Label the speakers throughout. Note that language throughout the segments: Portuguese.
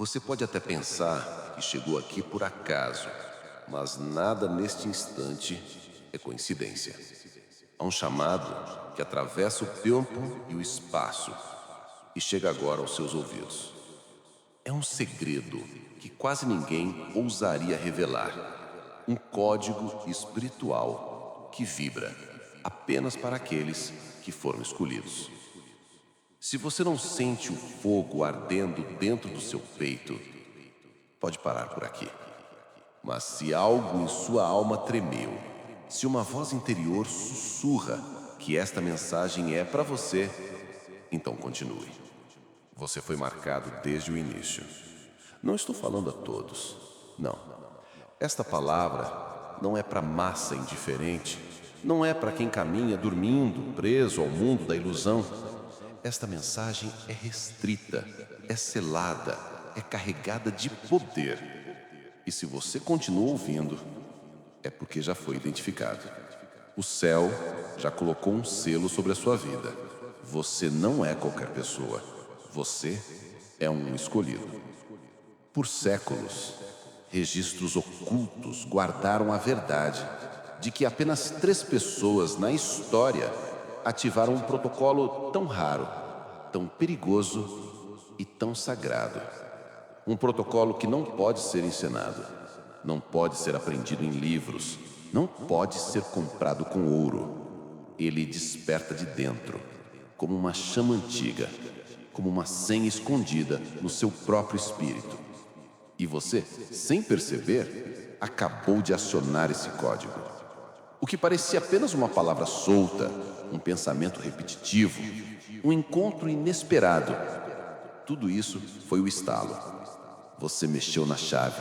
Speaker 1: Você pode até pensar que chegou aqui por acaso, mas nada neste instante é coincidência. Há um chamado que atravessa o tempo e o espaço e chega agora aos seus ouvidos. É um segredo que quase ninguém ousaria revelar. Um código espiritual que vibra apenas para aqueles que foram escolhidos. Se você não sente o fogo ardendo dentro do seu peito, pode parar por aqui. Mas se algo em sua alma tremeu, se uma voz interior sussurra que esta mensagem é para você, então continue. Você foi marcado desde o início. Não estou falando a todos. Não. Esta palavra não é para massa indiferente. Não é para quem caminha dormindo, preso ao mundo da ilusão. Esta mensagem é restrita, é selada, é carregada de poder. E se você continua ouvindo, é porque já foi identificado. O céu já colocou um selo sobre a sua vida. Você não é qualquer pessoa. Você é um escolhido. Por séculos, registros ocultos guardaram a verdade de que apenas 3 pessoas na história ativaram um protocolo tão raro, tão perigoso e tão sagrado. Um protocolo que não pode ser ensinado, não pode ser aprendido em livros, não pode ser comprado com ouro. Ele desperta de dentro, como uma chama antiga, como uma senha escondida no seu próprio espírito. E você, sem perceber, acabou de acionar esse código. O que parecia apenas uma palavra solta, um pensamento repetitivo, um encontro inesperado, tudo isso foi o estalo. Você mexeu na chave.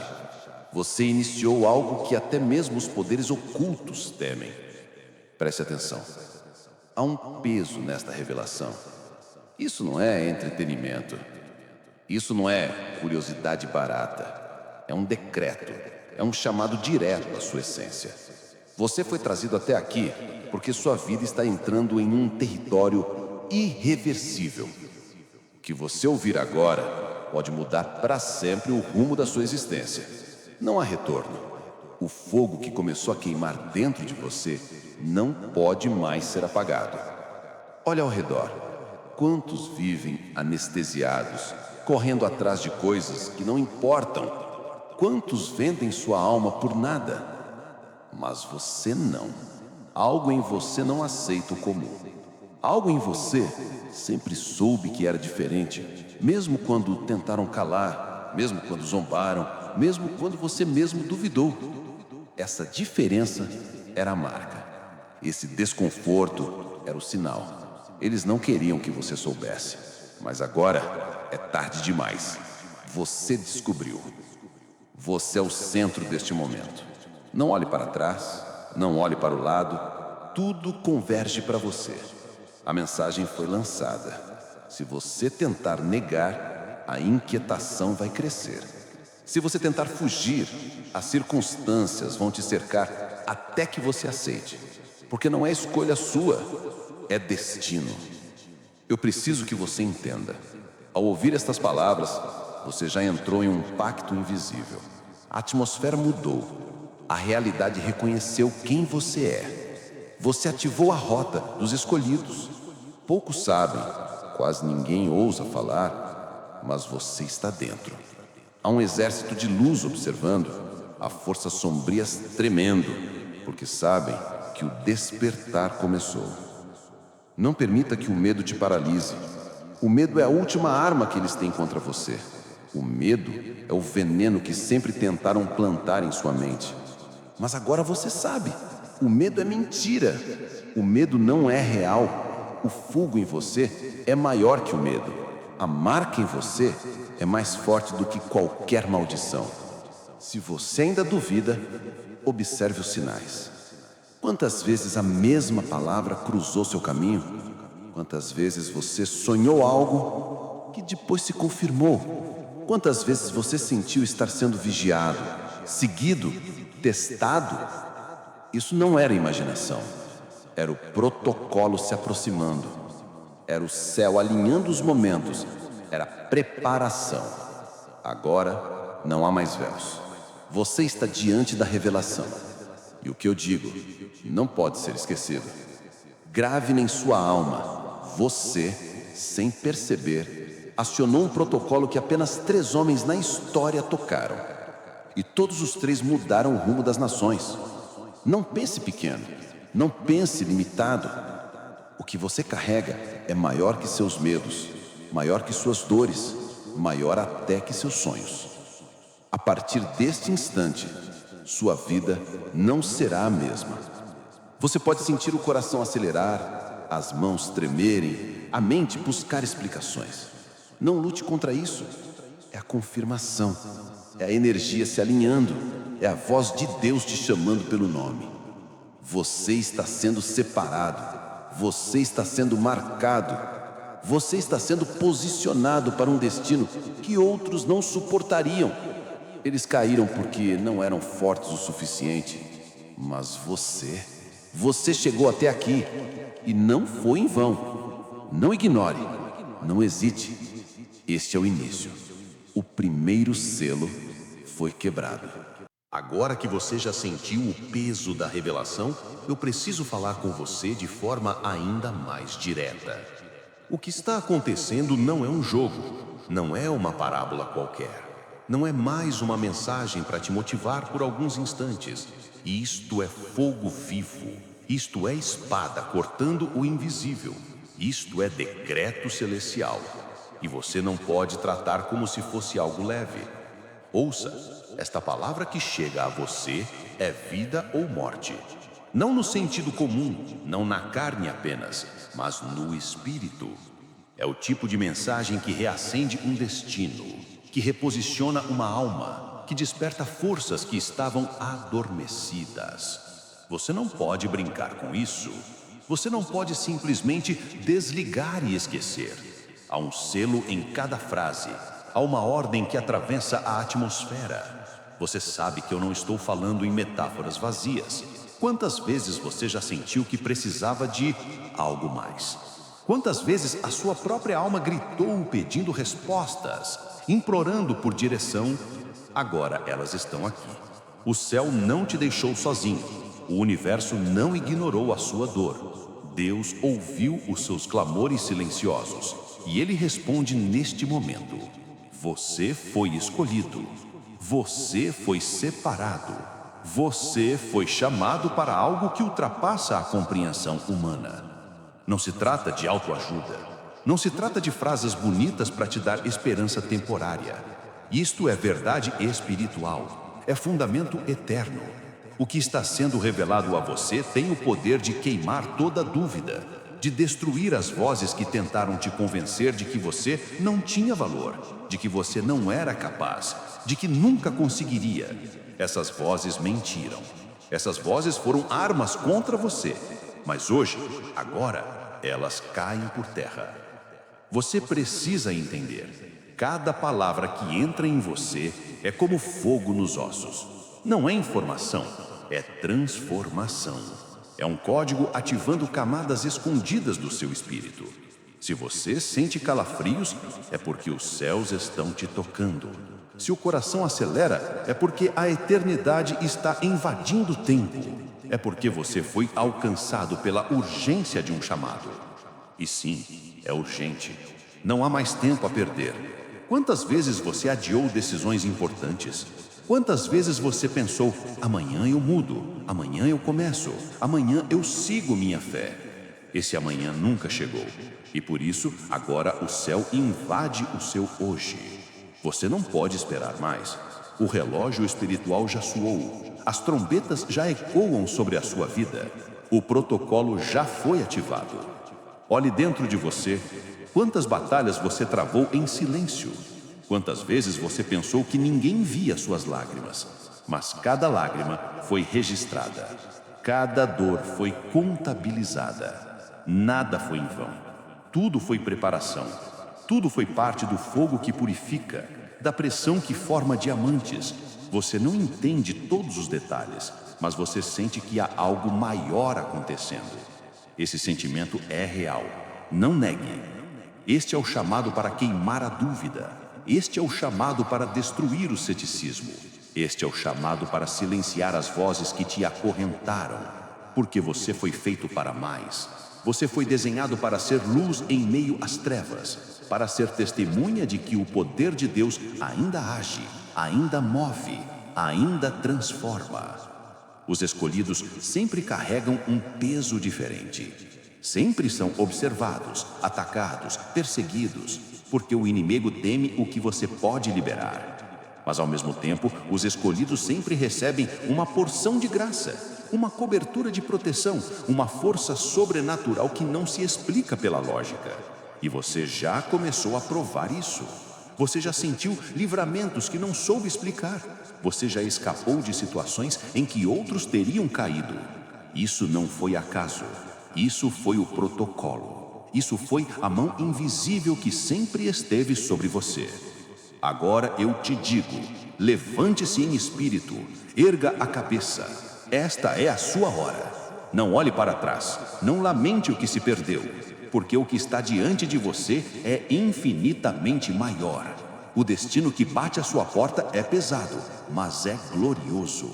Speaker 1: Você iniciou algo que até mesmo os poderes ocultos temem. Preste atenção. Há um peso nesta revelação. Isso não é entretenimento. Isso não é curiosidade barata. É um decreto. É um chamado direto à sua essência. Você foi trazido até aqui porque sua vida está entrando em um território irreversível. O que você ouvir agora pode mudar para sempre o rumo da sua existência. Não há retorno. O fogo que começou a queimar dentro de você não pode mais ser apagado. Olha ao redor. Quantos vivem anestesiados, correndo atrás de coisas que não importam? Quantos vendem sua alma por nada? Mas você não. Algo em você não aceita o comum. Algo em você sempre soube que era diferente, mesmo quando tentaram calar, mesmo quando zombaram, mesmo quando você mesmo duvidou. Essa diferença era a marca. Esse desconforto era o sinal. Eles não queriam que você soubesse. Mas agora é tarde demais. Você descobriu. Você é o centro deste momento. Não olhe para trás, não olhe para o lado. Tudo converge para você. A mensagem foi lançada. Se você tentar negar, a inquietação vai crescer. Se você tentar fugir, as circunstâncias vão te cercar até que você aceite. Porque não é escolha sua, é destino. Eu preciso que você entenda. Ao ouvir estas palavras, você já entrou em um pacto invisível. A atmosfera mudou. A realidade reconheceu quem você é. Você ativou a rota dos escolhidos. Poucos sabem, quase ninguém ousa falar, mas você está dentro. Há um exército de luz observando, há forças sombrias tremendo, porque sabem que o despertar começou. Não permita que o medo te paralise. O medo é a última arma que eles têm contra você. O medo é o veneno que sempre tentaram plantar em sua mente. Mas agora você sabe, o medo é mentira. O medo não é real. O fogo em você é maior que o medo. A marca em você é mais forte do que qualquer maldição. Se você ainda duvida, observe os sinais. Quantas vezes a mesma palavra cruzou seu caminho? Quantas vezes você sonhou algo que depois se confirmou? Quantas vezes você sentiu estar sendo vigiado, seguido, testado? Isso não era imaginação. Era o protocolo se aproximando. Era o céu alinhando os momentos. Era preparação. Agora não há mais véus. Você está diante da revelação. E o que eu digo não pode ser esquecido. Grave em sua alma. Você, sem perceber, acionou um protocolo que apenas 3 homens na história tocaram. E todos os 3 mudaram o rumo das nações. Não pense pequeno. Não pense limitado. O que você carrega é maior que seus medos, maior que suas dores, maior até que seus sonhos. A partir deste instante, sua vida não será a mesma. Você pode sentir o coração acelerar, as mãos tremerem, a mente buscar explicações. Não lute contra isso. É a confirmação, é a energia se alinhando, é a voz de Deus te chamando pelo nome. Você está sendo separado, você está sendo marcado, você está sendo posicionado para um destino que outros não suportariam. Eles caíram porque não eram fortes o suficiente, mas você chegou até aqui e não foi em vão. Não ignore, não hesite. Este é o início. O primeiro selo foi quebrado.
Speaker 2: Agora que você já sentiu o peso da revelação, eu preciso falar com você de forma ainda mais direta. O que está acontecendo não é um jogo, não é uma parábola qualquer. Não é mais uma mensagem para te motivar por alguns instantes. Isto é fogo vivo. Isto é espada cortando o invisível. Isto é decreto celestial. E você não pode tratar como se fosse algo leve. Ouça, esta palavra que chega a você é vida ou morte. Não no sentido comum, não na carne apenas, mas no espírito. É o tipo de mensagem que reacende um destino, que reposiciona uma alma, que desperta forças que estavam adormecidas. Você não pode brincar com isso. Você não pode simplesmente desligar e esquecer. Há um selo em cada frase. Há uma ordem que atravessa a atmosfera. Você sabe que eu não estou falando em metáforas vazias. Quantas vezes você já sentiu que precisava de algo mais? Quantas vezes a sua própria alma gritou pedindo respostas, implorando por direção? Agora elas estão aqui. O céu não te deixou sozinho. O universo não ignorou a sua dor. Deus ouviu os seus clamores silenciosos e Ele responde neste momento. Você foi escolhido. Você foi separado. Você foi chamado para algo que ultrapassa a compreensão humana. Não se trata de autoajuda. Não se trata de frases bonitas para te dar esperança temporária. Isto é verdade espiritual. É fundamento eterno. O que está sendo revelado a você tem o poder de queimar toda dúvida, de destruir as vozes que tentaram te convencer de que você não tinha valor, de que você não era capaz, de que nunca conseguiria. Essas vozes mentiram. Essas vozes foram armas contra você. Mas hoje, agora, elas caem por terra. Você precisa entender. Cada palavra que entra em você é como fogo nos ossos. Não é informação, é transformação. É um código ativando camadas escondidas do seu espírito. Se você sente calafrios, é porque os céus estão te tocando. Se o coração acelera, é porque a eternidade está invadindo o tempo. É porque você foi alcançado pela urgência de um chamado. E sim, é urgente. Não há mais tempo a perder. Quantas vezes você adiou decisões importantes? Quantas vezes você pensou, amanhã eu mudo, amanhã eu começo, amanhã eu sigo minha fé? Esse amanhã nunca chegou. E por isso, agora o céu invade o seu hoje. Você não pode esperar mais. O relógio espiritual já soou. As trombetas já ecoam sobre a sua vida. O protocolo já foi ativado. Olhe dentro de você. Quantas batalhas você travou em silêncio? Quantas vezes você pensou que ninguém via suas lágrimas? Mas cada lágrima foi registrada. Cada dor foi contabilizada. Nada foi em vão. Tudo foi preparação. Tudo foi parte do fogo que purifica, da pressão que forma diamantes. Você não entende todos os detalhes, mas você sente que há algo maior acontecendo. Esse sentimento é real. Não negue. Este é o chamado para queimar a dúvida. Este é o chamado para destruir o ceticismo. Este é o chamado para silenciar as vozes que te acorrentaram. Porque você foi feito para mais. Você foi desenhado para ser luz em meio às trevas, para ser testemunha de que o poder de Deus ainda age, ainda move, ainda transforma. Os escolhidos sempre carregam um peso diferente. Sempre são observados, atacados, perseguidos, porque o inimigo teme o que você pode liberar. Mas ao mesmo tempo, os escolhidos sempre recebem uma porção de graça, uma cobertura de proteção, uma força sobrenatural que não se explica pela lógica. E você já começou a provar isso. Você já sentiu livramentos que não soube explicar. Você já escapou de situações em que outros teriam caído. Isso não foi acaso. Isso foi o protocolo. Isso foi a mão invisível que sempre esteve sobre você. Agora eu te digo, levante-se em espírito, erga a cabeça. Esta é a sua hora. Não olhe para trás, não lamente o que se perdeu, porque o que está diante de você é infinitamente maior. O destino que bate à sua porta é pesado, mas é glorioso.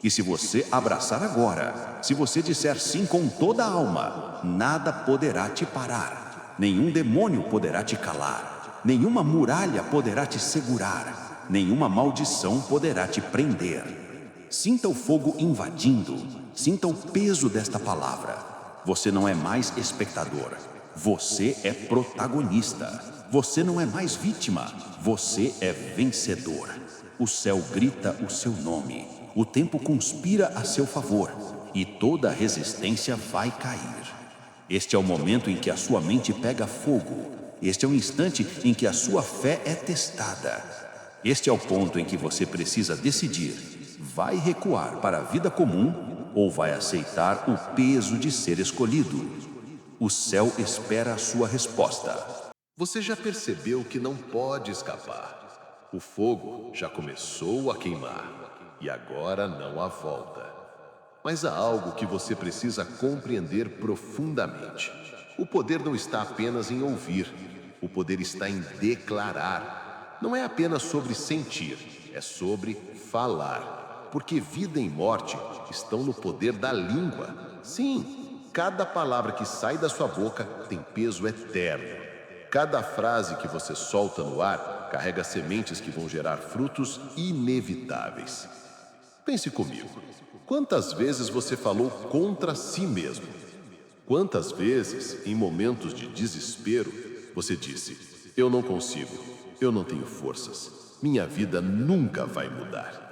Speaker 2: E se você abraçar agora, se você disser sim com toda a alma, nada poderá te parar. Nenhum demônio poderá te calar. Nenhuma muralha poderá te segurar. Nenhuma maldição poderá te prender. Sinta o fogo invadindo. Sinta o peso desta palavra. Você não é mais espectador. Você é protagonista. Você não é mais vítima. Você é vencedor. O céu grita o seu nome. O tempo conspira a seu favor. E toda resistência vai cair. Este é o momento em que a sua mente pega fogo. Este é o instante em que a sua fé é testada. Este é o ponto em que você precisa decidir. Vai recuar para a vida comum ou vai aceitar o peso de ser escolhido? O céu espera a sua resposta.
Speaker 1: Você já percebeu que não pode escapar? O fogo já começou a queimar e agora não há volta. Mas há algo que você precisa compreender profundamente. O poder não está apenas em ouvir, o poder está em declarar. Não é apenas sobre sentir, é sobre falar. Porque vida e morte estão no poder da língua. Sim, cada palavra que sai da sua boca tem peso eterno. Cada frase que você solta no ar carrega sementes que vão gerar frutos inevitáveis. Pense comigo. Quantas vezes você falou contra si mesmo? Quantas vezes, em momentos de desespero, você disse: eu não consigo, eu não tenho forças, minha vida nunca vai mudar?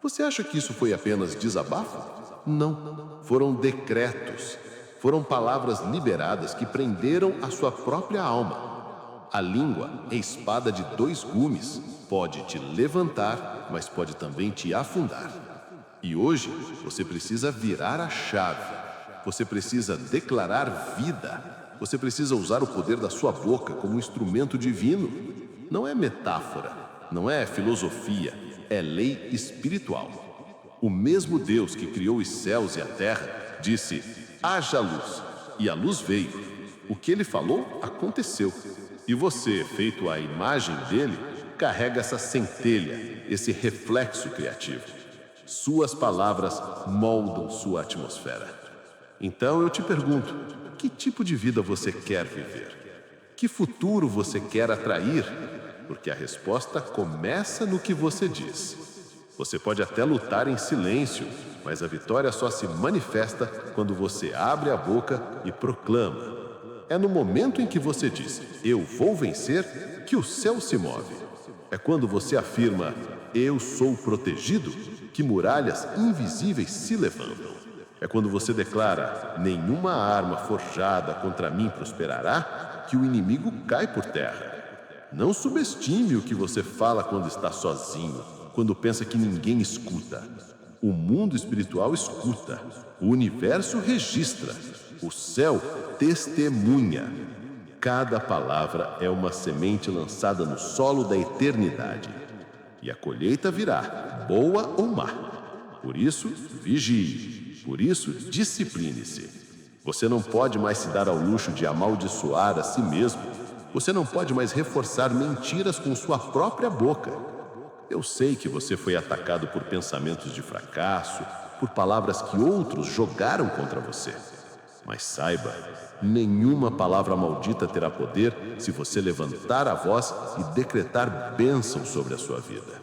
Speaker 1: Você acha que isso foi apenas desabafo? Não. Foram decretos. Foram palavras liberadas que prenderam a sua própria alma. A língua é espada de 2 gumes. Pode te levantar, mas pode também te afundar. E hoje, você precisa virar a chave. Você precisa declarar vida. Você precisa usar o poder da sua boca como um instrumento divino. Não é metáfora, não é filosofia. É lei espiritual. O mesmo Deus que criou os céus e a terra disse: haja luz, e a luz veio. O que ele falou aconteceu. E você, feito à imagem dele, carrega essa centelha, esse reflexo criativo. Suas palavras moldam sua atmosfera. Então eu te pergunto: que tipo de vida você quer viver? Que futuro você quer atrair? Porque a resposta começa no que você diz. Você pode até lutar em silêncio, mas a vitória só se manifesta quando você abre a boca e proclama. É no momento em que você diz: eu vou vencer, que o céu se move. É quando você afirma: eu sou protegido, que muralhas invisíveis se levantam. É quando você declara: nenhuma arma forjada contra mim prosperará, que o inimigo cai por terra. Não subestime o que você fala quando está sozinho, quando pensa que ninguém escuta. O mundo espiritual escuta, o universo registra, o céu testemunha. Cada palavra é uma semente lançada no solo da eternidade. E a colheita virá, boa ou má. Por isso, vigie. Por isso, discipline-se. Você não pode mais se dar ao luxo de amaldiçoar a si mesmo.
Speaker 2: Você não pode mais reforçar mentiras com sua própria boca. Eu sei que você foi atacado por pensamentos de fracasso, por palavras que outros jogaram contra você. Mas saiba, nenhuma palavra maldita terá poder se você levantar a voz e decretar bênção sobre a sua vida.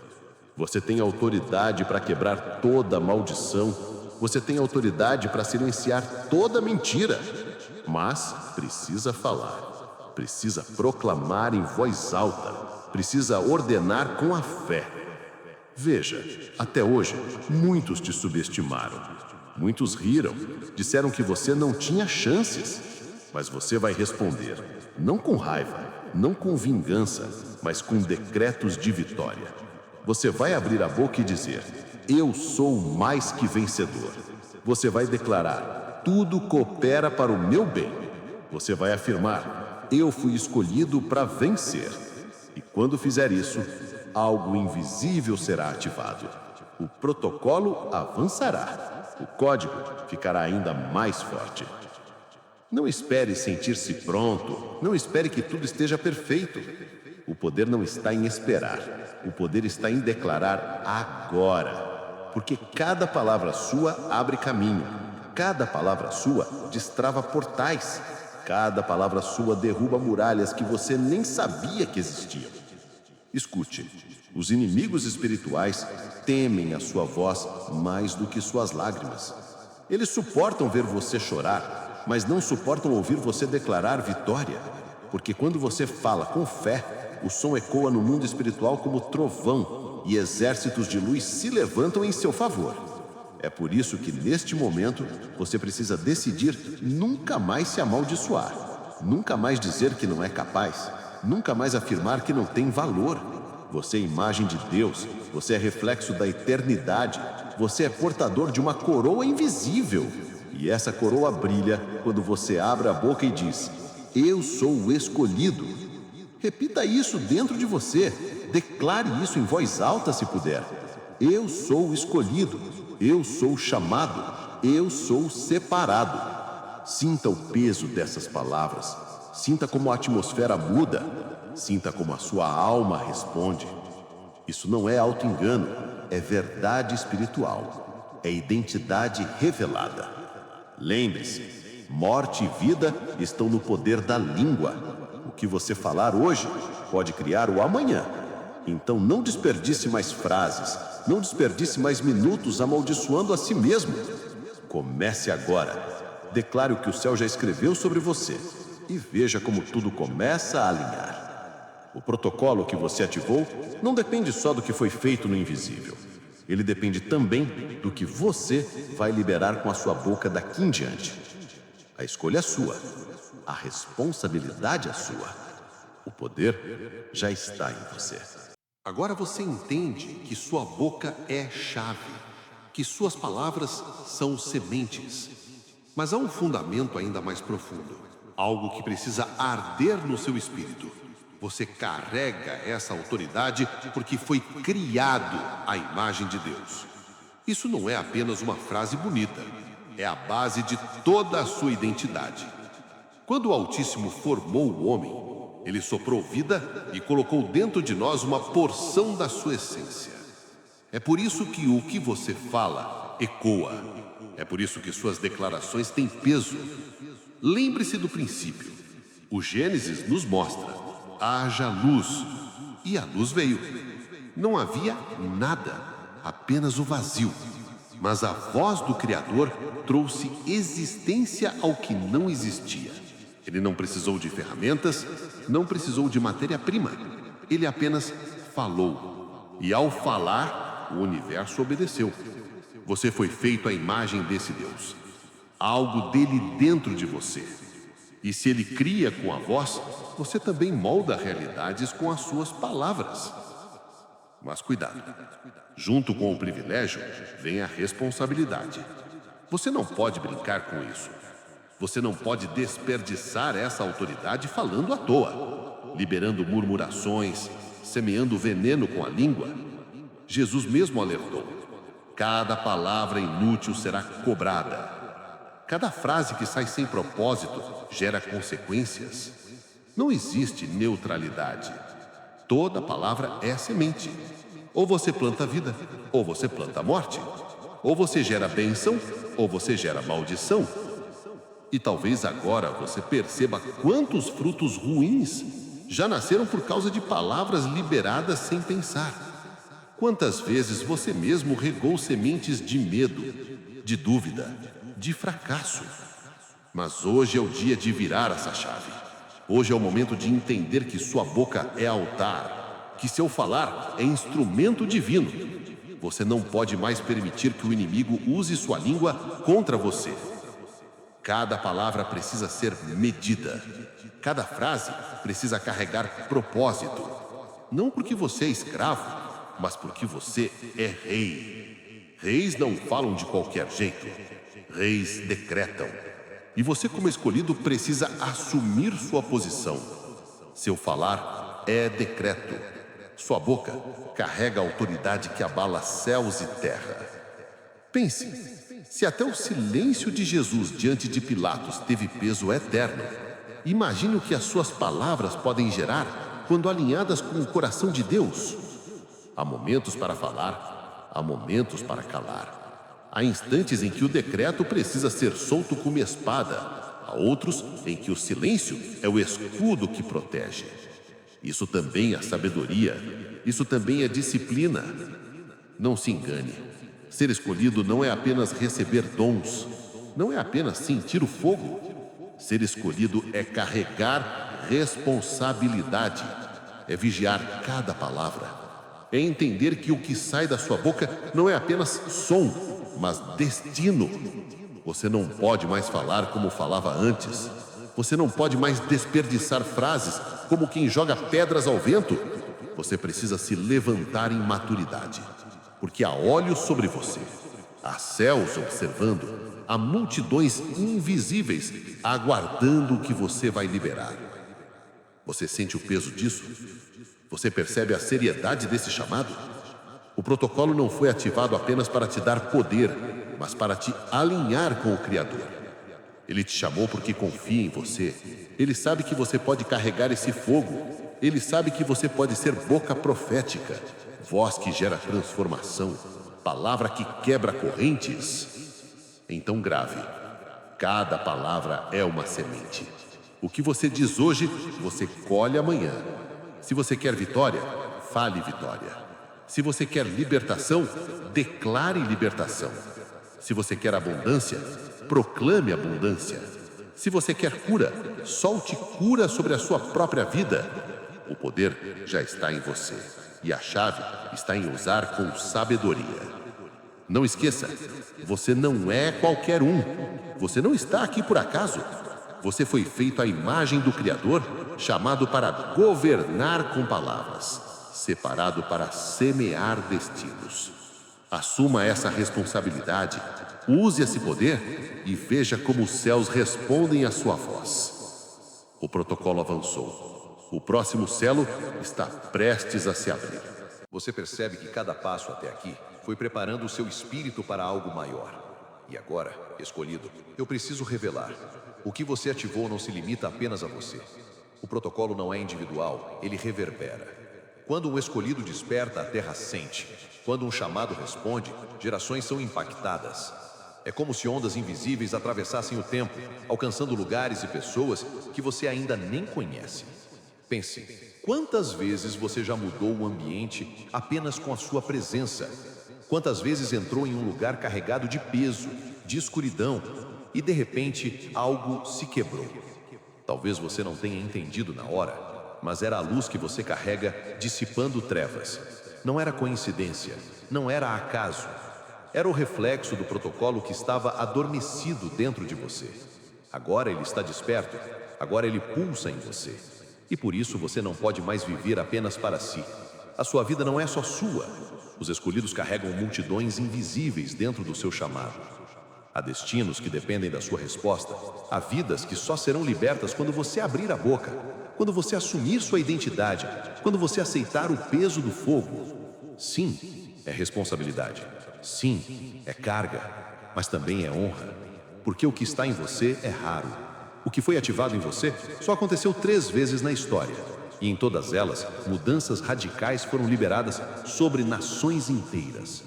Speaker 2: Você tem autoridade para quebrar toda maldição. Você tem autoridade para silenciar toda mentira. Mas precisa falar, precisa proclamar em voz alta, precisa ordenar com a fé. Veja, até hoje, muitos te subestimaram. Muitos riram, disseram que você não tinha chances. Mas você vai responder, não com raiva, não com vingança, mas com decretos de vitória. Você vai abrir a boca e dizer, eu sou mais que vencedor. Você vai declarar, tudo coopera para o meu bem. Você vai afirmar, eu fui escolhido para vencer. E quando fizer isso, algo invisível será ativado. O protocolo avançará. O código ficará ainda mais forte. Não espere sentir-se pronto. Não espere que tudo esteja perfeito. O poder não está em esperar. O poder está em declarar agora. Porque cada palavra sua abre caminho. Cada palavra sua destrava portais. Cada palavra sua derruba muralhas que você nem sabia que existiam. Escute, os inimigos espirituais temem a sua voz mais do que suas lágrimas. Eles suportam ver você chorar, mas não suportam ouvir você declarar vitória. Porque quando você fala com fé, o som ecoa no mundo espiritual como trovão e exércitos de luz se levantam em seu favor. É por isso que neste momento você precisa decidir nunca mais se amaldiçoar, nunca mais dizer que não é capaz, nunca mais afirmar que não tem valor. Você é imagem de Deus, você é reflexo da eternidade, você é portador de uma coroa invisível. E essa coroa brilha quando você abre a boca e diz, eu sou o escolhido. Repita isso dentro de você, declare isso em voz alta se puder. Eu sou o escolhido, eu sou o chamado, eu sou o separado. Sinta o peso dessas palavras, sinta como a atmosfera muda, sinta como a sua alma responde. Isso não é auto-engano, é verdade espiritual, é identidade revelada. Lembre-se, morte e vida estão no poder da língua. O que você falar hoje pode criar o amanhã. Então não desperdice mais frases, não desperdice mais minutos amaldiçoando a si mesmo. Comece agora. Declare o que o céu já escreveu sobre você e veja como tudo começa a alinhar. O protocolo que você ativou não depende só do que foi feito no invisível. Ele depende também do que você vai liberar com a sua boca daqui em diante. A escolha é sua. A responsabilidade é sua. O poder já está em você. Agora você entende que sua boca é chave, que suas palavras são sementes. Mas há um fundamento ainda mais profundo, algo que precisa arder no seu espírito. Você carrega essa autoridade porque foi criado à imagem de Deus. Isso não é apenas uma frase bonita, é a base de toda a sua identidade. Quando o Altíssimo formou o homem, ele soprou vida e colocou dentro de nós uma porção da sua essência. É por isso que o que você fala ecoa. É por isso que suas declarações têm peso. Lembre-se do princípio. O Gênesis nos mostra: haja luz. E a luz veio. Não havia nada, apenas o vazio. Mas a voz do Criador trouxe existência ao que não existia. Ele não precisou de ferramentas, não precisou de matéria-prima. Ele apenas falou. E ao falar, o universo obedeceu. Você foi feito à imagem desse Deus. Há algo dele dentro de você. E se ele cria com a voz, você também molda realidades com as suas palavras. Mas cuidado. Junto com o privilégio, vem a responsabilidade. Você não pode brincar com isso. Você não pode desperdiçar essa autoridade falando à toa, liberando murmurações, semeando veneno com a língua. Jesus mesmo alertou: cada palavra inútil será cobrada. Cada frase que sai sem propósito gera consequências. Não existe neutralidade. Toda palavra é semente. Ou você planta a vida, ou você planta a morte. Ou você gera bênção, ou você gera maldição. E talvez agora você perceba quantos frutos ruins já nasceram por causa de palavras liberadas sem pensar. Quantas vezes você mesmo regou sementes de medo, de dúvida, de fracasso. Mas hoje é o dia de virar essa chave. Hoje é o momento de entender que sua boca é altar, que seu falar é instrumento divino. Você não pode mais permitir que o inimigo use sua língua contra você. Cada palavra precisa ser medida. Cada frase precisa carregar propósito. Não porque você é escravo, mas porque você é rei. Reis não falam de qualquer jeito. Reis decretam. E você, como escolhido, precisa assumir sua posição. Seu falar é decreto. Sua boca carrega a autoridade que abala céus e terra. Pense, se até o silêncio de Jesus diante de Pilatos teve peso eterno, imagine o que as suas palavras podem gerar quando alinhadas com o coração de Deus. Há momentos para falar, há momentos para calar. Há instantes em que o decreto precisa ser solto como espada. Há outros em que o silêncio é o escudo que protege. Isso também é sabedoria. Isso também é disciplina. Não se engane. Ser escolhido não é apenas receber dons. Não é apenas sentir o fogo. Ser escolhido é carregar responsabilidade. É vigiar cada palavra. É entender que o que sai da sua boca não é apenas som, mas destino. Você não pode mais falar como falava antes. Você não pode mais desperdiçar frases como quem joga pedras ao vento. Você precisa se levantar em maturidade, porque há olhos sobre você, há céus observando, há multidões invisíveis aguardando o que você vai liberar. Você sente o peso disso? Você percebe a seriedade desse chamado? O protocolo não foi ativado apenas para te dar poder, mas para te alinhar com o Criador. Ele te chamou porque confia em você. Ele sabe que você pode carregar esse fogo. Ele sabe que você pode ser boca profética, voz que gera transformação, palavra que quebra correntes. Então grave. Cada palavra é uma semente. O que você diz hoje, você colhe amanhã. Se você quer vitória, fale vitória. Se você quer libertação, declare libertação. Se você quer abundância, proclame abundância. Se você quer cura, solte cura sobre a sua própria vida. O poder já está em você e a chave está em usar com sabedoria. Não esqueça, você não é qualquer um. Você não está aqui por acaso. Você foi feito à imagem do Criador, chamado para governar com palavras, separado para semear destinos. Assuma essa responsabilidade, use esse poder e veja como os céus respondem à sua voz. O protocolo avançou. O próximo selo está prestes a se abrir.
Speaker 1: Você percebe que cada passo até aqui foi preparando o seu espírito para algo maior. E agora, escolhido, eu preciso revelar. O que você ativou não se limita apenas a você. O protocolo não é individual, ele reverbera. Quando um escolhido desperta, a terra sente. Quando um chamado responde, gerações são impactadas. É como se ondas invisíveis atravessassem o tempo, alcançando lugares e pessoas que você ainda nem conhece. Pense, quantas vezes você já mudou o ambiente apenas com a sua presença? Quantas vezes entrou em um lugar carregado de peso, de escuridão, e de repente algo se quebrou? Talvez você não tenha entendido na hora, mas era a luz que você carrega dissipando trevas. Não era coincidência, não era acaso. Era o reflexo do protocolo que estava adormecido dentro de você. Agora ele está desperto, agora ele pulsa em você. E por isso você não pode mais viver apenas para si. A sua vida não é só sua. Os escolhidos carregam multidões invisíveis dentro do seu chamado. Há destinos que dependem da sua resposta. Há vidas que só serão libertas quando você abrir a boca, quando você assumir sua identidade, quando você aceitar o peso do fogo. Sim, é responsabilidade. Sim, é carga, mas também é honra. Porque o que está em você é raro.
Speaker 2: O que foi ativado em você só aconteceu 3 vezes na história. E em todas elas, mudanças radicais foram liberadas sobre nações inteiras.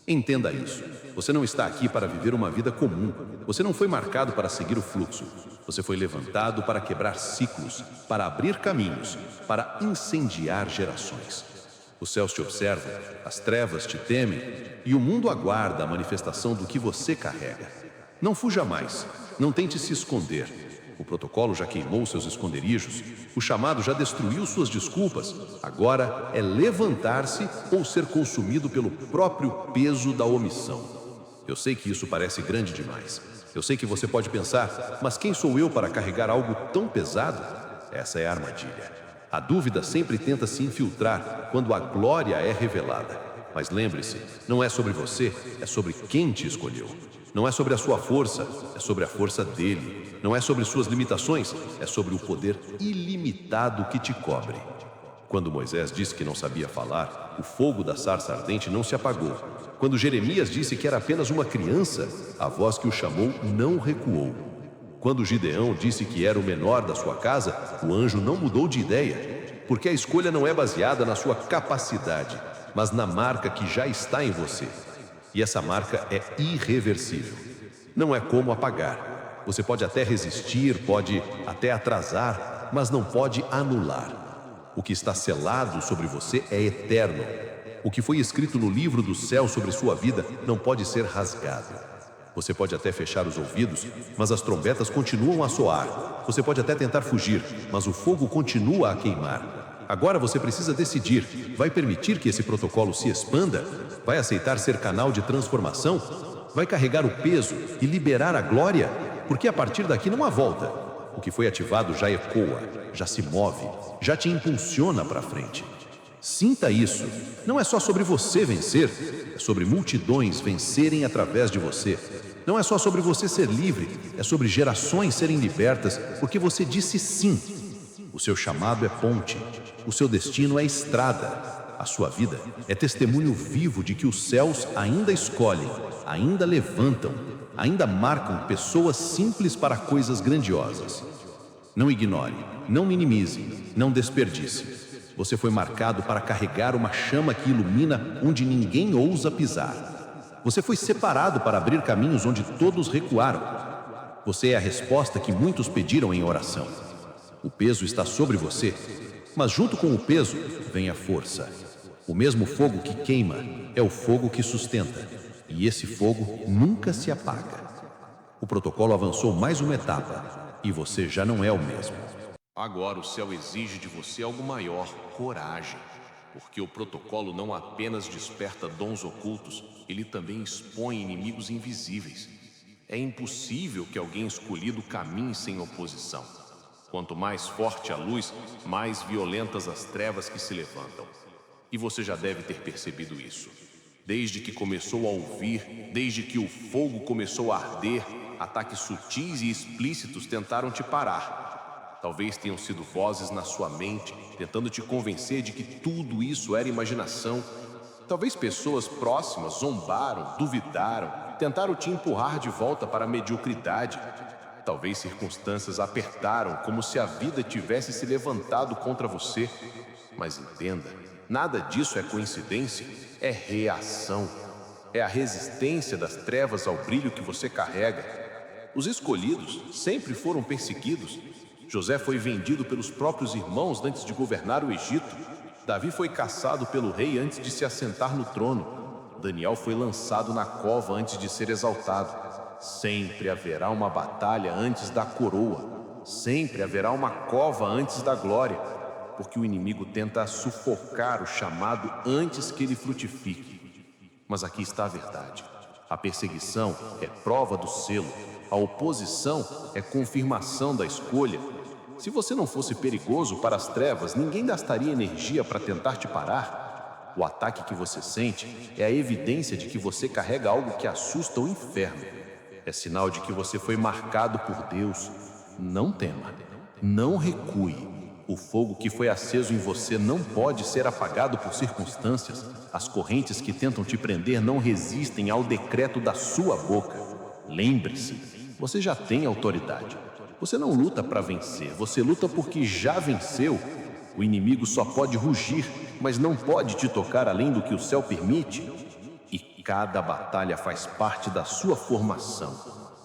Speaker 2: Entenda isso. Você não está aqui para viver uma vida comum. Você não foi marcado para seguir o fluxo. Você foi levantado para quebrar ciclos, para abrir caminhos, para incendiar gerações. Os céus te observam, as trevas te temem e o mundo aguarda a manifestação do que você carrega. Não fuja mais, não tente se esconder. O protocolo já queimou seus esconderijos, o chamado já destruiu suas desculpas. Agora é levantar-se ou ser consumido pelo próprio peso da omissão. Eu sei que isso parece grande demais. Eu sei que você pode pensar, mas quem sou eu para carregar algo tão pesado? Essa é a armadilha. A dúvida sempre tenta se infiltrar quando a glória é revelada. Mas lembre-se, não é sobre você, é sobre quem te escolheu. Não é sobre a sua força, é sobre a força dele. Não é sobre suas limitações, é sobre o poder ilimitado que te cobre. Quando Moisés disse que não sabia falar, o fogo da sarça ardente não se apagou. Quando Jeremias disse que era apenas uma criança, a voz que o chamou não recuou. Quando Gideão disse que era o menor da sua casa, o anjo não mudou de ideia, porque a escolha não é baseada na sua capacidade, mas na marca que já está em você. E essa marca é irreversível. Não é como apagar. Você pode até resistir, pode até atrasar, mas não pode anular. O que está selado sobre você é eterno. O que foi escrito no livro do céu sobre sua vida não pode ser rasgado. Você pode até fechar os ouvidos, mas as trombetas continuam a soar. Você pode até tentar fugir, mas o fogo continua a queimar. Agora você precisa decidir: vai permitir que esse protocolo se expanda? Vai aceitar ser canal de transformação? Vai carregar o peso e liberar a glória? Porque a partir daqui não há volta. O que foi ativado já ecoa, já se move, já te impulsiona para frente. Sinta isso. Não é só sobre você vencer, é sobre multidões vencerem através de você. Não é só sobre você ser livre, é sobre gerações serem libertas, porque você disse sim. O seu chamado é ponte, o seu destino é estrada. A sua vida é testemunho vivo de que os céus ainda escolhem, ainda levantam, ainda marcam pessoas simples para coisas grandiosas. Não ignore, não minimize, não desperdice. Você foi marcado para carregar uma chama que ilumina onde ninguém ousa pisar. Você foi separado para abrir caminhos onde todos recuaram. Você é a resposta que muitos pediram em oração. O peso está sobre você, mas junto com o peso vem a força. O mesmo fogo que queima é o fogo que sustenta, e esse fogo nunca se apaga. O protocolo avançou mais uma etapa, e você já não é o mesmo.
Speaker 1: Agora o céu exige de você algo maior, coragem. Porque o protocolo não apenas desperta dons ocultos, ele também expõe inimigos invisíveis. É impossível que alguém escolhido caminhe sem oposição. Quanto mais forte a luz, mais violentas as trevas que se levantam. E você já deve ter percebido isso. Desde que começou a ouvir, desde que o fogo começou a arder, ataques sutis e explícitos tentaram te parar. Talvez tenham sido vozes na sua mente, tentando te convencer de que tudo isso era imaginação. Talvez pessoas próximas zombaram, duvidaram, tentaram te empurrar de volta para a mediocridade. Talvez circunstâncias apertaram, como se a vida tivesse se levantado contra você. Mas entenda, nada disso é coincidência, é reação. É a resistência das trevas ao brilho que você carrega. Os escolhidos sempre foram perseguidos. José foi vendido pelos próprios irmãos antes de governar o Egito. Davi foi caçado pelo rei antes de se assentar no trono. Daniel foi lançado na cova antes de ser exaltado. Sempre haverá uma batalha antes da coroa. Sempre haverá uma cova antes da glória. Porque o inimigo tenta sufocar o chamado antes que ele frutifique. Mas aqui está a verdade. A perseguição é prova do selo. A oposição é confirmação da escolha. Se você não fosse perigoso para as trevas, ninguém gastaria energia para tentar te parar. O ataque que você sente é a evidência de que você carrega algo que assusta o inferno. É sinal de que você foi marcado por Deus. Não tema, não recue. O fogo que foi aceso em você não pode ser apagado por circunstâncias. As correntes que tentam te prender não resistem ao decreto da sua boca. Lembre-se, você já tem autoridade.
Speaker 2: Você não luta para vencer, você luta porque já venceu. O inimigo só pode rugir, mas não pode te tocar além do que o céu permite. E cada batalha faz parte da sua formação.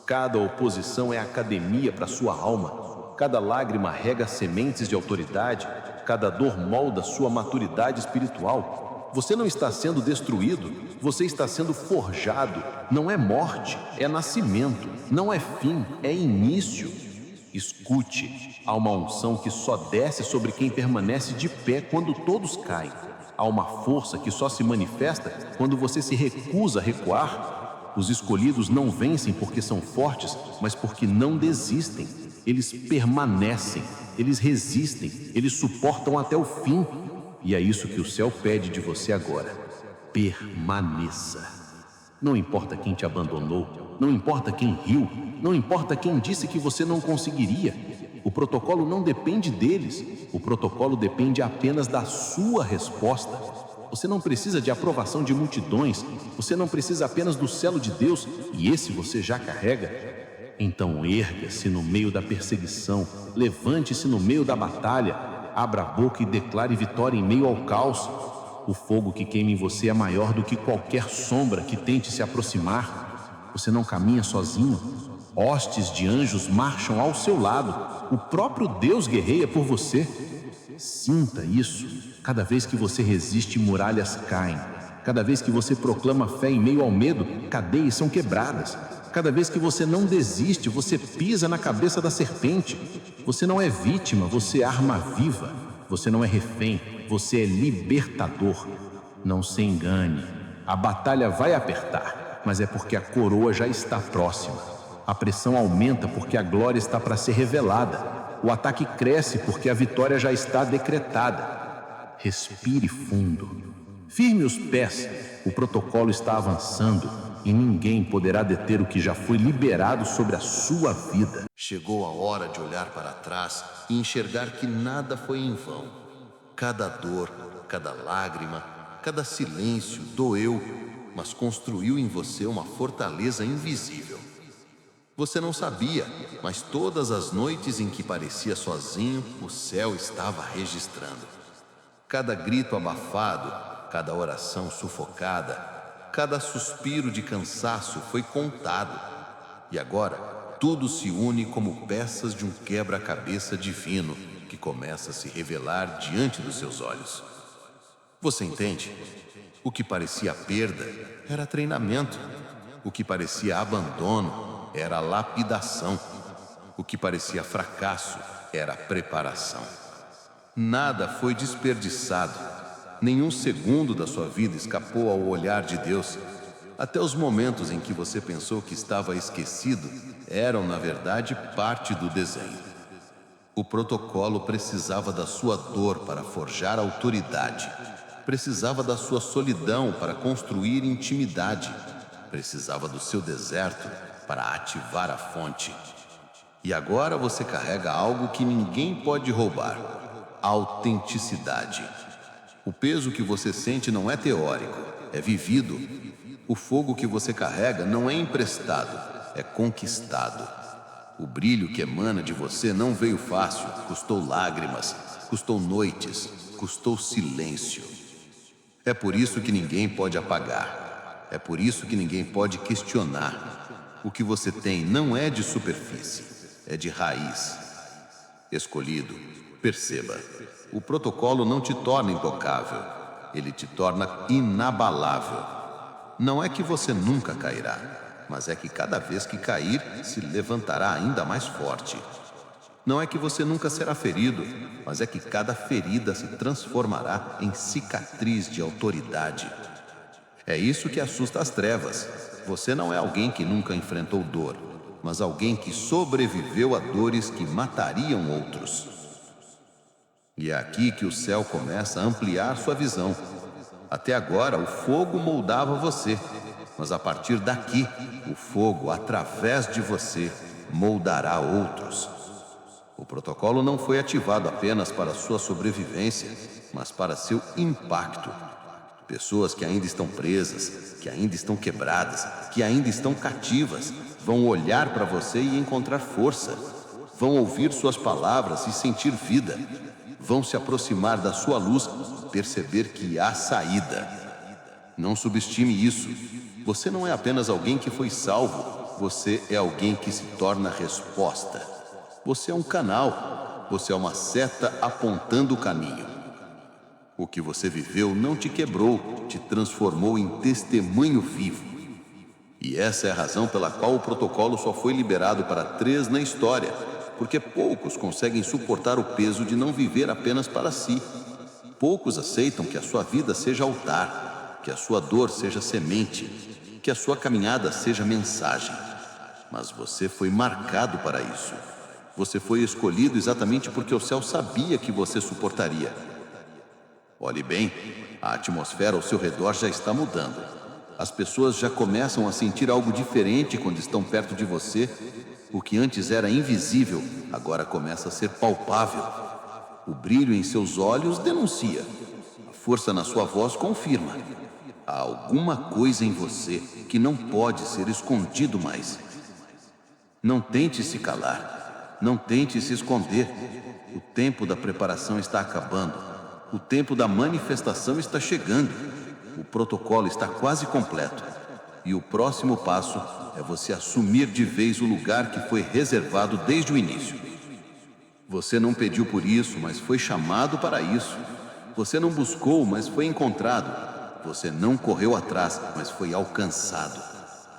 Speaker 2: Cada oposição é academia para sua alma. Cada lágrima rega sementes de autoridade. Cada dor molda sua maturidade espiritual. Você não está sendo destruído, você está sendo forjado. Não é morte, é nascimento. Não é fim, é início. Escute, há uma unção que só desce sobre quem permanece de pé quando todos caem. Há uma força que só se manifesta quando você se recusa a recuar. Os escolhidos não vencem porque são fortes, mas porque não desistem. Eles permanecem, eles resistem, eles suportam até o fim. E é isso que o céu pede de você agora. Permaneça. Não importa quem te abandonou, não importa quem riu, não importa quem disse que você não conseguiria. O protocolo não depende deles. O protocolo depende apenas da sua resposta. Você não precisa de aprovação de multidões. Você não precisa apenas do selo de Deus, e esse você já carrega. Então erga-se no meio da perseguição, levante-se no meio da batalha, abra a boca e declare vitória em meio ao caos. O fogo que queima em você é maior do que qualquer sombra que tente se aproximar. Você não caminha sozinho. Hostes de anjos marcham ao seu lado. O próprio Deus guerreia por você. Sinta isso. Cada vez que você resiste, muralhas caem. Cada vez que você proclama fé em meio ao medo, cadeias são quebradas. Cada vez que você não desiste, você pisa na cabeça da serpente. Você não é vítima, você é arma viva. Você não é refém, você é libertador. Não se engane. A batalha vai apertar, mas é porque a coroa já está próxima. A pressão aumenta porque a glória está para ser revelada. O ataque cresce porque a vitória já está decretada. Respire fundo. Firme os pés. O protocolo está avançando e ninguém poderá deter o que já foi liberado sobre a sua vida.
Speaker 3: Chegou a hora de olhar para trás e enxergar que nada foi em vão. Cada dor, cada lágrima, cada silêncio doeu, mas construiu em você uma fortaleza invisível. Você não sabia, mas todas as noites em que parecia sozinho, o céu estava registrando. Cada grito abafado, cada oração sufocada, cada suspiro de cansaço foi contado. E agora, tudo se une como peças de um quebra-cabeça divino que começa a se revelar diante dos seus olhos. Você entende? O que parecia perda era treinamento. O que parecia abandono era lapidação. O que parecia fracasso era preparação. Nada foi desperdiçado. Nenhum segundo da sua vida escapou ao olhar de Deus. Até os momentos em que você pensou que estava esquecido eram, na verdade, parte do desenho. O protocolo precisava da sua dor para forjar autoridade. Precisava da sua solidão para construir intimidade. Precisava do seu deserto para ativar a fonte. E agora você carrega algo que ninguém pode roubar: autenticidade. O peso que você sente não é teórico, é vivido. O fogo que você carrega não é emprestado, é conquistado. O brilho que emana de você não veio fácil, custou lágrimas, custou noites, custou silêncio. É por isso que ninguém pode apagar. É por isso que ninguém pode questionar. O que você tem não é de superfície, é de raiz. Escolhido, perceba, o protocolo não te torna intocável, ele te torna inabalável. Não é que você nunca cairá, mas é que cada vez que cair, se levantará ainda mais forte. Não é que você nunca será ferido, mas é que cada ferida se transformará em cicatriz de autoridade. É isso que assusta as trevas. Você não é alguém que nunca enfrentou dor, mas alguém que sobreviveu a dores que matariam outros. E é aqui que o céu começa a ampliar sua visão. Até agora, o fogo moldava você, mas a partir daqui, o fogo, através de você, moldará outros. O protocolo não foi ativado apenas para sua sobrevivência, mas para seu impacto. Pessoas que ainda estão presas, que ainda estão quebradas, que ainda estão cativas, vão olhar para você e encontrar força. vão ouvir suas palavras e sentir vida. Vão se aproximar da sua luz, perceber que há saída. Não subestime isso. Você não é apenas alguém que foi salvo, você é alguém que se torna resposta. Você é um canal, você é uma seta apontando o caminho. O que você viveu não te quebrou, te transformou em testemunho vivo. E essa é a razão pela qual o protocolo só foi liberado para 3 na história, porque poucos conseguem suportar o peso de não viver apenas para si. Poucos aceitam que a sua vida seja altar, que a sua dor seja semente, que a sua caminhada seja mensagem. Mas você foi marcado para isso. Você foi escolhido exatamente porque o céu sabia que você suportaria. Olhe bem, a atmosfera ao seu redor já está mudando. As pessoas já começam a sentir algo diferente quando estão perto de você. O que antes era invisível, agora começa a ser palpável. O brilho em seus olhos denuncia. A força na sua voz confirma. Há alguma coisa em você que não pode ser escondido mais. Não tente se calar. Não tente se esconder. O tempo da preparação está acabando. O tempo da manifestação está chegando. O protocolo está quase completo. E o próximo passo é você assumir de vez o lugar que foi reservado desde o início. Você não pediu por isso, mas foi chamado para isso. Você não buscou, mas foi encontrado. Você não correu atrás, mas foi alcançado.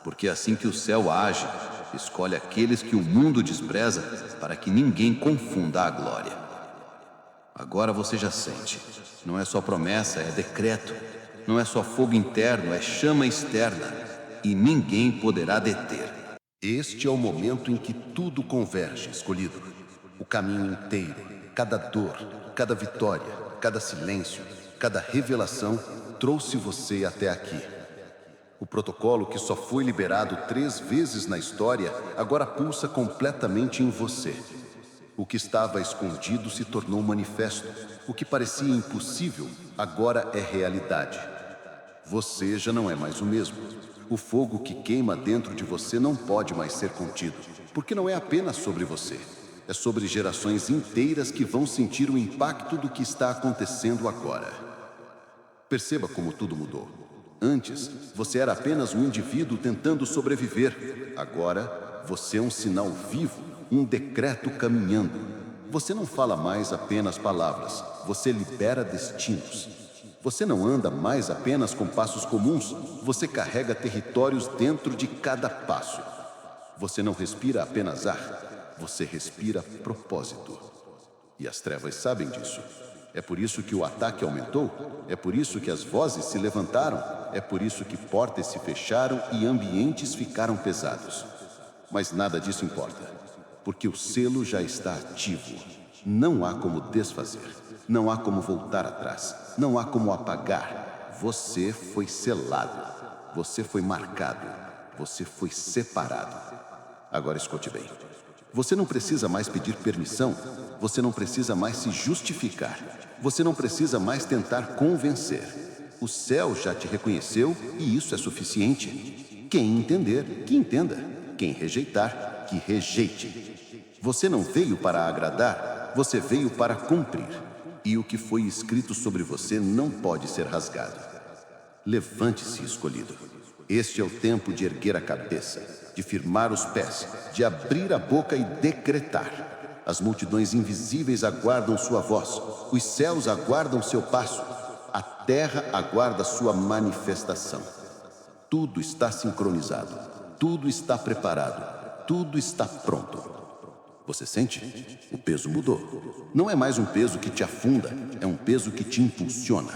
Speaker 3: Porque é assim que o céu age, escolhe aqueles que o mundo despreza para que ninguém confunda a glória. Agora você já sente. Não é só promessa, é decreto. Não é só fogo interno, é chama externa. E ninguém poderá deter.
Speaker 2: Este é o momento em que tudo converge, escolhido. O caminho inteiro, cada dor, cada vitória, cada silêncio, cada revelação trouxe você até aqui. O protocolo que só foi liberado 3 vezes na história agora pulsa completamente em você. O que estava escondido se tornou manifesto. O que parecia impossível agora é realidade. Você já não é mais o mesmo. O fogo que queima dentro de você não pode mais ser contido, porque não é apenas sobre você. É sobre gerações inteiras que vão sentir o impacto do que está acontecendo agora. Perceba como tudo mudou. Antes, você era apenas um indivíduo tentando sobreviver. Agora, você é um sinal vivo, um decreto caminhando. Você não fala mais apenas palavras, você libera destinos. Você não anda mais apenas com passos comuns, você carrega territórios dentro de cada passo. Você não respira apenas ar, você respira propósito. E as trevas sabem disso. É por isso que o ataque aumentou, é por isso que as vozes se levantaram, é por isso que portas se fecharam e ambientes ficaram pesados. Mas nada disso importa, porque o selo já está ativo. Não há como desfazer. Não há como voltar atrás. Não há como apagar. Você foi selado. Você foi marcado. Você foi separado. Agora escute bem. Você não precisa mais pedir permissão. Você não precisa mais se justificar. Você não precisa mais tentar convencer. O céu já te reconheceu e isso é suficiente. Quem entender, que entenda. Quem rejeitar, que rejeite. Você não veio para agradar, você veio para cumprir. E o que foi escrito sobre você não pode ser rasgado. Levante-se, escolhido. Este é o tempo de erguer a cabeça, de firmar os pés, de abrir a boca e decretar. As multidões invisíveis aguardam sua voz, os céus aguardam seu passo, a terra aguarda sua manifestação. Tudo está sincronizado, tudo está preparado, tudo está pronto. Você sente? O peso mudou. Não é mais um peso que te afunda, é um peso que te impulsiona.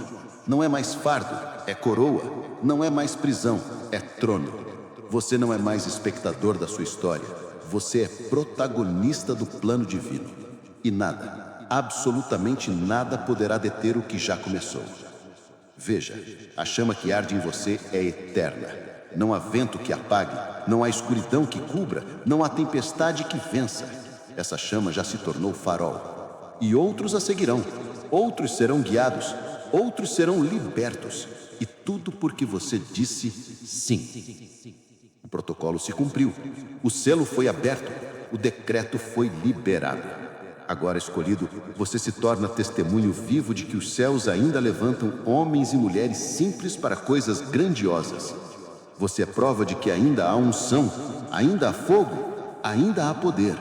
Speaker 2: Não é mais fardo, é coroa. Não é mais prisão, é trono. Você não é mais espectador da sua história. Você é protagonista do plano divino. E nada, absolutamente nada poderá deter o que já começou. Veja, a chama que arde em você é eterna. Não há vento que apague, não há escuridão que cubra, não há tempestade que vença. Essa chama já se tornou farol. E outros a seguirão. Outros serão guiados. Outros serão libertos. E tudo porque você disse sim. O protocolo se cumpriu. O selo foi aberto. O decreto foi liberado. Agora escolhido, você se torna testemunho vivo de que os céus ainda levantam homens e mulheres simples para coisas grandiosas. Você é prova de que ainda há unção, ainda há fogo, ainda há poder.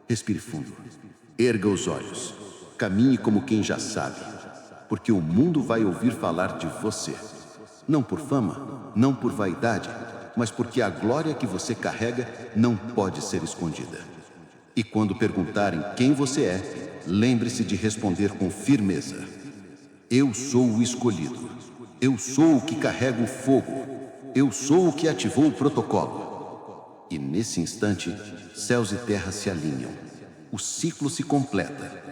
Speaker 2: Respire fundo. Erga os olhos. Caminhe como quem já sabe. Porque o mundo vai ouvir falar de você. Não por fama, não por vaidade, mas porque a glória que você carrega não pode ser escondida. E quando perguntarem quem você é, lembre-se de responder com firmeza. Eu sou o escolhido. Eu sou o que carrega o fogo. Eu sou o que ativou o protocolo. E nesse instante, céus e terra se alinham. O ciclo se completa.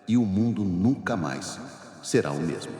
Speaker 2: E o mundo nunca mais será o mesmo.